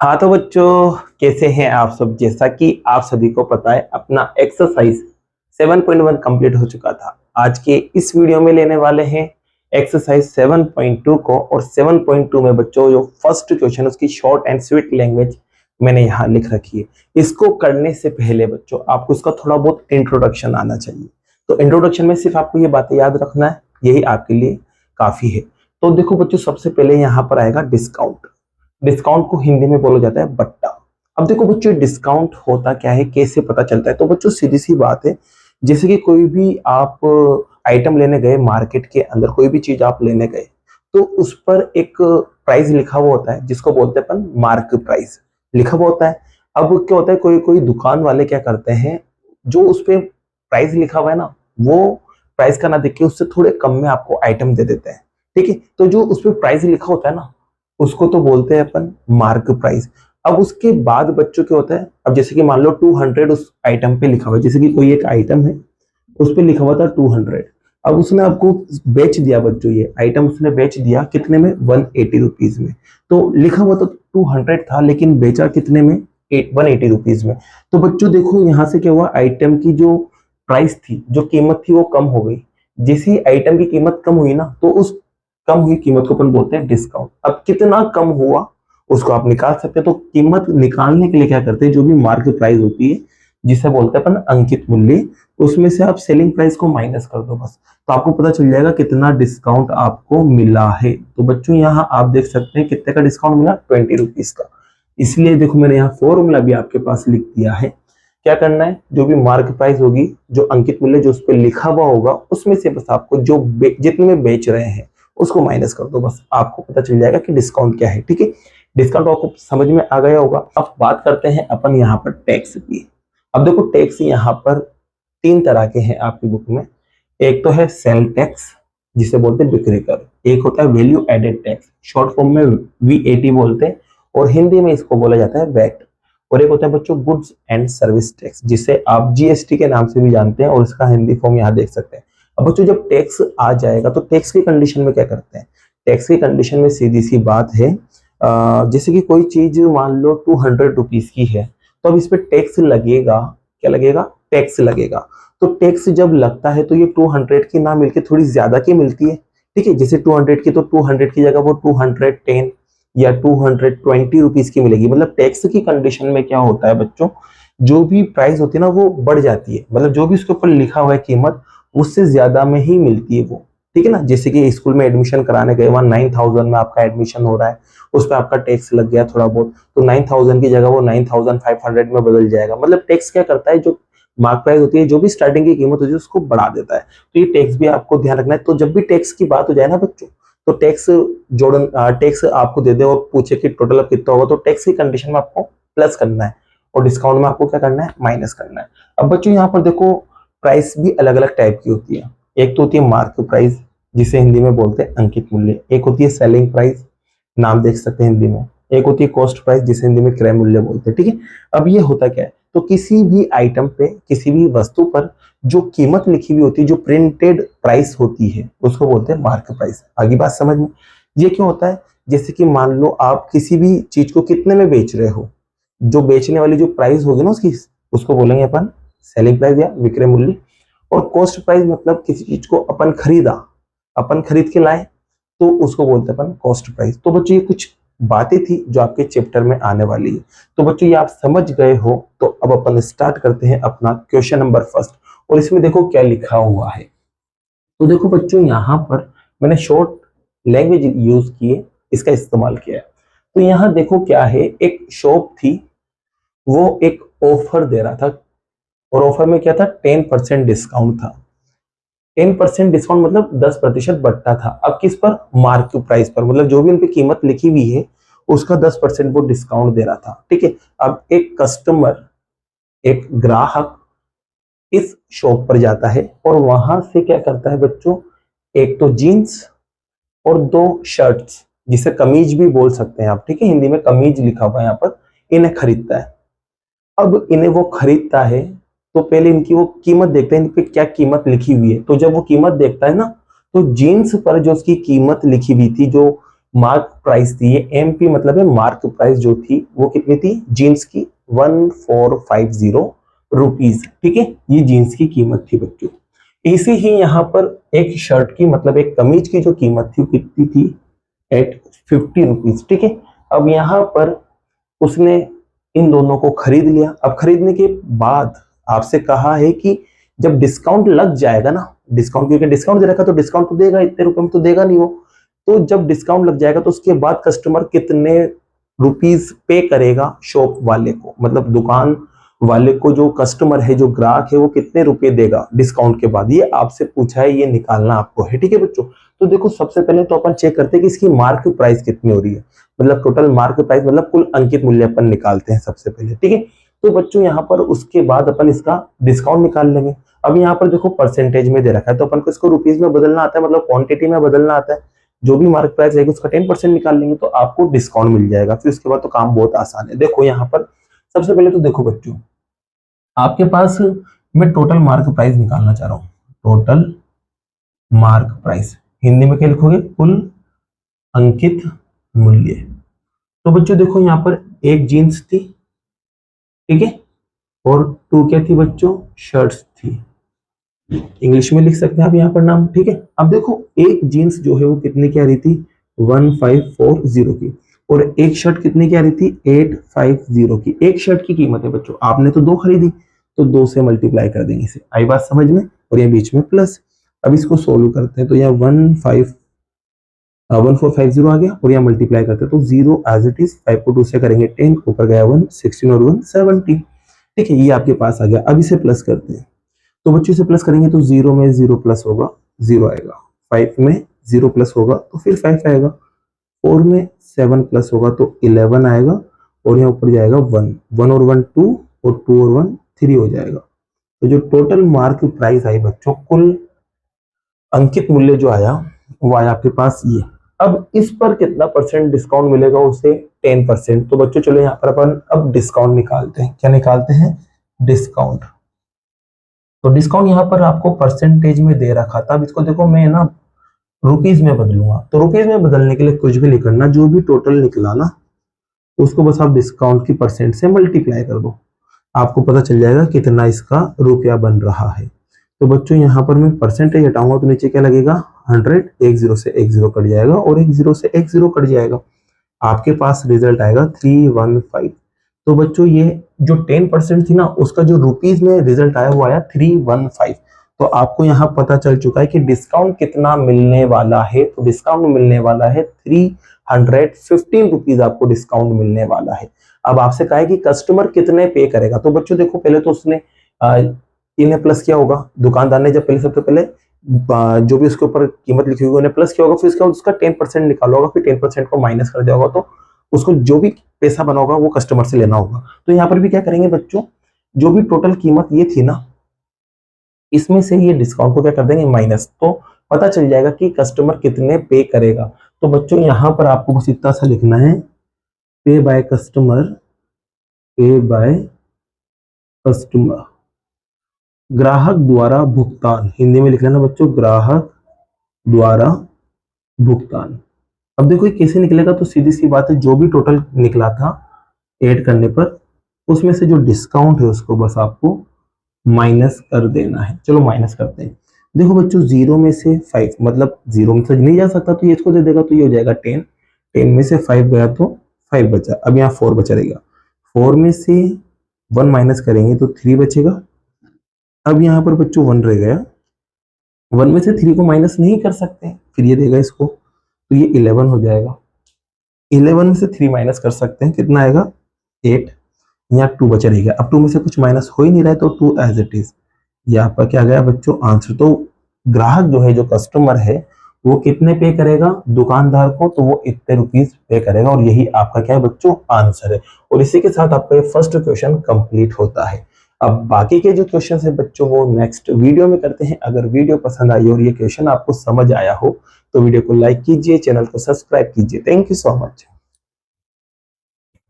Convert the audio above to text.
हाँ तो बच्चों, कैसे हैं आप सब। जैसा कि आप सभी को पता है, अपना एक्सरसाइज 7.1 कंप्लीट हो चुका था। आज के इस वीडियो में लेने वाले हैं एक्सरसाइज 7.2 को। और 7.2 में बच्चों जो फर्स्ट क्वेश्चन उसकी शॉर्ट एंड स्वीट लैंग्वेज मैंने यहाँ लिख रखी है। इसको करने से पहले बच्चों आपको इसका थोड़ा बहुत इंट्रोडक्शन आना चाहिए। तो इंट्रोडक्शन में सिर्फ आपको ये बातें याद रखना है, यही आपके लिए काफी है। तो देखो बच्चों, सबसे पहले यहाँ पर आएगा डिस्काउंट। डिस्काउंट को हिंदी में बोला जाता है बट्टा। अब देखो बच्चों, डिस्काउंट होता क्या है, कैसे पता चलता है। तो बच्चों सीधी सी बात है, जैसे कि कोई भी आप आइटम लेने गए मार्केट के अंदर, कोई भी चीज आप लेने गए तो उस पर एक प्राइस लिखा हुआ होता है, जिसको बोलते हैं अपन मार्क प्राइस लिखा हुआ होता है। अब क्या होता है, कोई कोई दुकान वाले क्या करते हैं, जो उस पे प्राइस लिखा हुआ है ना, वो प्राइस का ना देख के उससे थोड़े कम में आपको आइटम दे देते हैं। ठीक है, तो जो उस पर प्राइस लिखा होता है ना, उसको तो बोलते हैं अपन मार्क प्राइस। अब उसके बाद बच्चों क्या होता है, अब जैसे कि मान लो 200 उस आइटम पे लिखा हुआ है, जैसे कि कोई एक आइटम है उस पे लिखा हुआ था 200। अब उसने आपको बेच दिया बच्चों, ये आइटम उसने बेच दिया कितने में, 180 रुपीज में। तो लिखा हुआ तो 200 था, लेकिन बेचा कितने में, 180 रुपीज में। तो बच्चों देखो यहाँ से क्या हुआ, आइटम की जो प्राइस थी, जो कीमत थी, वो कम हो गई। जैसे ही आइटम की कीमत कम हुई ना, तो उस कम हुई कीमत को अपन बोलते हैं डिस्काउंट। अब कितना कम हुआ उसको आप निकाल सकते हैं। तो कीमत निकालने के लिए क्या करते हैं, जो भी मार्क प्राइस होती है जिसे बोलते हैं अपन अंकित मूल्य, उसमें से आप सेलिंग प्राइस को माइनस कर दो बस, तो आपको पता चल जाएगा कितना डिस्काउंट आपको मिला है। तो बच्चों यहाँ आप देख सकते हैं कितने का डिस्काउंट मिला, 20 रुपीज का। इसलिए देखो मैंने यहाँ फॉर्मूला भी आपके पास लिख दिया है। क्या करना है, जो भी मार्क प्राइस होगी, जो अंकित मूल्य जो उस पर लिखा हुआ होगा, उसमें से बस आपको जो जितने में बेच रहे हैं उसको माइनस कर दो, बस आपको पता चल जाएगा कि डिस्काउंट क्या है। ठीक है, डिस्काउंट आपको समझ में आ गया होगा। अब बात करते हैं अपन यहाँ पर टैक्स की। अब देखो टैक्स यहाँ पर तीन तरह के हैं आपकी बुक में। एक तो है सेल टैक्स, जिसे बोलते हैं बिक्री कर। एक होता है value added tax, short form में वीएटी बोलते हैं, और हिंदी में इसको बोला जाता है वैट। और एक होता है बच्चों गुड्स एंड सर्विस टैक्स, जिसे आप जीएसटी के नाम से भी जानते हैं, और इसका हिंदी फॉर्म यहाँ देख सकते हैं। अब बच्चों जब टैक्स आ जाएगा तो टैक्स की कंडीशन में क्या करते हैं, टैक्स की कंडीशन में सीधी सी बात है, जैसे कि कोई चीज मान लो 200 रुपीज की है, तो अब इस पे टैक्स लगेगा। क्या लगेगा, टैक्स लगेगा। तो टैक्स जब लगता है तो ये 200 की ना मिलके थोड़ी ज्यादा की मिलती है। ठीक है, जैसे 200 की, तो 200 की जगह वो 210 या 220 रुपीज की मिलेगी। मतलब टैक्स की कंडीशन में क्या होता है बच्चों, जो भी प्राइस होती है ना वो बढ़ जाती है। मतलब जो भी उसके ऊपर लिखा हुआ है कीमत, उससे ज्यादा में ही मिलती है वो। ठीक है ना, जैसे कि स्कूल में एडमिशन कराने गए, वहां 9000 में आपका एडमिशन हो रहा है, उस पर आपका टैक्स लग गया थोड़ा बहुत, तो 9000 की जगह वो 9500 में बदल जाएगा। मतलब टैक्स क्या करता है, जो मार्क प्राइस होती है, जो भी स्टार्टिंग की कीमत होती है, उसको बढ़ा देता है। तो ये टैक्स भी आपको ध्यान रखना है। तो जब भी टैक्स की बात हो जाए ना बच्चों, तो टैक्स जोड़न टैक्स आपको दे दे और पूछे कि टोटल अब कितना होगा, तो टैक्स की कंडीशन में आपको प्लस करना है, और डिस्काउंट में आपको क्या करना है, माइनस करना है। अब बच्चों यहाँ पर देखो, प्राइस भी अलग अलग टाइप की होती है। एक तो होती है मार्क प्राइस, जिसे हिंदी में बोलते हैं अंकित मूल्य। एक होती है सेलिंग प्राइस, नाम देख सकते हैं हिंदी में। एक होती है कॉस्ट प्राइस, जिसे हिंदी में क्रय मूल्य बोलते हैं। ठीक है, अब ये होता क्या है, तो किसी भी आइटम पे, किसी भी वस्तु पर जो कीमत लिखी हुई होती है, जो प्रिंटेड प्राइस होती है, उसको बोलते हैं मार्क प्राइस। आगे बात समझ में। ये क्यों होता है, जैसे कि मान लो आप किसी भी चीज को कितने में बेच रहे हो, जो बेचने वाली जो प्राइस होगी ना उसकी, उसको बोलेंगे अपन सेलिंग प्राइस या विक्रय मूल्य। और कॉस्ट प्राइस मतलब किसी चीज को अपन खरीदा, अपन खरीद के लाए, तो उसको बोलते हैं अपन कॉस्ट प्राइस। तो बच्चों ये कुछ बातें थी जो आपके चैप्टर में आने वाली है। तो बच्चों ये आप समझ गए हो, तो अब अपन स्टार्ट करते हैं अपना क्वेश्चन नंबर फर्स्ट। और इसमें देखो क्या लिखा हुआ है। तो देखो बच्चों यहाँ पर मैंने शॉर्ट लैंग्वेज यूज किए, इसका इस्तेमाल किया है। तो यहाँ देखो क्या है, एक शॉप थी, वो एक ऑफर दे रहा था, और ऑफर में क्या था, 10% डिस्काउंट था। 10% डिस्काउंट मतलब 10% बढ़ता था। अब किस पर, मार्क प्राइस पर, मतलब जो भी उनकी कीमत लिखी हुई है उसका 10% वो डिस्काउंट दे रहा था। ठीक है, अब एक कस्टमर, एक ग्राहक इस शॉप पर जाता है, और वहां से क्या करता है बच्चों, एक तो जीन्स और दो शर्ट्स, जिसे कमीज भी बोल सकते हैं आप। ठीक है, हिंदी में कमीज लिखा हुआ है यहाँ पर, इन्हें खरीदता है। अब इन्हें वो खरीदता है, तो पहले इनकी वो कीमत देखते हैं, इन पे क्या कीमत लिखी हुई है। तो जब वो कीमत देखता है ना, तो जीन्स पर जो उसकी कीमत लिखी हुई थी, जो मार्क प्राइस थी, ये एमपी मतलब है मार्क प्राइस जो थी वो कितनी थी जीन्स की 1450 रुपीज। ठीक है, ये जीन्स की कीमत थी बच्चों। ऐसे ही यहाँ पर एक शर्ट की मतलब एक कमीज की जो कीमत थी वो कितनी थी 850 रुपीज। ठीक है, अब यहाँ पर उसने इन दोनों को खरीद लिया। अब खरीदने के बाद आपसे कहा है कि जब डिस्काउंट लग जाएगा ना, डिस्काउंट क्योंकि डिस्काउंट दे रखा तो डिस्काउंट तो देगा, इतने रुपए में तो देगा नहीं वो, तो जब डिस्काउंट लग जाएगा तो उसके बाद कस्टमर कितने रुपीस पे करेगा शॉप वाले को, मतलब दुकान वाले को, जो कस्टमर है जो ग्राहक है वो कितने रुपए देगा डिस्काउंट के बाद, ये आपसे पूछा है, ये निकालना आपको है। ठीक है बच्चों, तो देखो सबसे पहले तो अपन चेक करते हैं कि इसकी मार्क प्राइस कितनी हो रही है, मतलब टोटल मार्क प्राइस मतलब कुल अंकित मूल्य अपन निकालते हैं सबसे पहले। ठीक है, तो बच्चों यहाँ पर उसके बाद अपन इसका डिस्काउंट निकाल लेंगे। अब यहाँ पर देखो परसेंटेज में दे रखा है तो अपन को इसको रुपीज में बदलना आता है, मतलब क्वांटिटी में बदलना आता है। जो भी मार्क प्राइस रहेगी उसका 10% निकाल लेंगे तो आपको डिस्काउंट मिल जाएगा। फिर उसके बाद तो काम बहुत आसान है। देखो यहाँ पर सबसे पहले तो देखो बच्चों, आपके पास मैं टोटल मार्क प्राइस निकालना चाह रहा हूँ। टोटल मार्क प्राइस हिंदी में क्या लिखोगे, कुल अंकित मूल्य। तो बच्चों देखो यहाँ पर एक जीन्स थी, ठीक है, और 2 क्या थी बच्चों, शर्ट्स थी। इंग्लिश में लिख सकते हैं आप यहाँ पर नाम। ठीक है, अब देखो एक जीन्स जो है वो कितने की आ रही थी 1540 की, और एक शर्ट कितने की आ रही थी 850 की। एक शर्ट की कीमत है बच्चों, आपने तो 2 खरीदी तो 2 से मल्टीप्लाई कर देंगे इसे, आई बात समझ में, और यहाँ बीच में प्लस। अब इसको सोल्व करते हैं तो यहाँ 1450 आ गया, और यहाँ मल्टीप्लाई करते हैं तो 0 एज इट इज, 5 को 2 से करेंगे 10, ऊपर गया 1, 16 और 1 17। ठीक है, ये आपके पास आ गया। अब इसे प्लस करते हैं तो बच्चों से प्लस करेंगे तो 0 में 0 प्लस होगा 0 आएगा, 5 में 0 प्लस होगा तो फिर 5 आएगा, 4 में 7 प्लस होगा तो 11 आएगा, और यहाँ ऊपर जाएगा 1, 1 और 1 2, और 2 और 1 3 हो जाएगा। तो जो टोटल मार्क प्राइस आई बच्चों, कुल अंकित मूल्य जो आया वो आया आपके पास ये। अब इस पर कितना परसेंट डिस्काउंट मिलेगा, उसे 10%। तो बच्चों चलो यहाँ पर अपन अब डिस्काउंट निकालते हैं। क्या निकालते हैं, डिस्काउंट। तो डिस्काउंट यहाँ पर आपको परसेंटेज में दे रखा था। अब इसको देखो मैं ना रुपीज में बदलूंगा, तो रुपीज में बदलने के लिए कुछ भी नहीं करना, जो भी टोटल निकला ना उसको बस आप डिस्काउंट की परसेंट से मल्टीप्लाई कर दो, आपको पता चल जाएगा कितना इसका रुपया बन रहा है। तो बच्चों यहाँ पर मैं परसेंटेज हटाऊंगा तो नीचे क्या लगेगा 100, एक 0 से एक 0 कट जाएगा, और एक 0 से एक 0 कट जाएगा, आपके पास रिजल्ट आएगा 315। तो बच्चों ये जो 10% थी ना उसका जो रुपीज में रिजल्ट आया वो आया 315। तो आपको यहाँ पता चल चुका है कि डिस्काउंट कितना मिलने वाला है। तो डिस्काउंट मिलने वाला है 315 रुपीज आपको डिस्काउंट मिलने वाला है। अब आपसे कहा है कि कस्टमर कितने पे करेगा। तो बच्चों देखो पहले तो उसने इन्हें प्लस किया होगा, दुकानदार ने जब पहले सबसे पहले जो भी उसके ऊपर कीमत लिखी होगी उन्हें प्लस किया होगा, फिर उसके बाद उसका 10% निकाला होगा, फिर 10% को माइनस कर दिया होगा, तो उसको जो भी पैसा बना होगा वो कस्टमर से लेना होगा। तो यहाँ पर भी क्या करेंगे बच्चों, जो भी टोटल कीमत ये थी ना इसमें से ये डिस्काउंट को क्या कर देंगे माइनस, तो पता चल जाएगा कि कस्टमर कितने पे करेगा। तो बच्चों यहाँ पर आपको बस इतना सा लिखना है, पे बाय कस्टमर, पे बाय कस्टमर, ग्राहक द्वारा भुगतान, हिंदी में लिख लेना बच्चों, ग्राहक द्वारा भुगतान। अब देखो ये कैसे निकलेगा, तो सीधी सी बात है, जो भी टोटल निकला था ऐड करने पर उसमें से जो डिस्काउंट है उसको बस आपको माइनस कर देना है। चलो माइनस करते हैं। देखो बच्चों 0 में से 5, मतलब 0 में से नहीं जा सकता तो ये इसको दे देगा, तो ये हो जाएगा 10, 10 में से 5 गया तो 5 बचा, अब यहाँ 4 बचा रहेगा, 4 में से 1 माइनस करेंगे तो 3 बचेगा। अब यहाँ पर बच्चों 1 रह गया, 1 में से 3 को माइनस नहीं कर सकते, फिर ये देगा इसको, तो ये 11 हो जाएगा। 11 में से 3 माइनस कर सकते हैं, कितना आएगा 8, यहाँ 2 बचा रहेगा। अब 2 में से कुछ माइनस हो ही नहीं रहा है तो 2 एज इट इज, यहाँ पर क्या गया बच्चों आंसर। तो ग्राहक जो है, जो कस्टमर है, वो कितने पे करेगा दुकानदार को, तो वो इतने रुपीज पे करेगा, और यही आपका क्या है बच्चों आंसर है। और इसी के साथ आपका ये फर्स्ट क्वेश्चन कंप्लीट होता है। अब बाकी के जो क्वेश्चन है बच्चों वो नेक्स्ट वीडियो में करते हैं। अगर वीडियो पसंद आई और ये क्वेश्चन आपको समझ आया हो तो वीडियो को लाइक कीजिए, चैनल को सब्सक्राइब कीजिए। Thank you so much.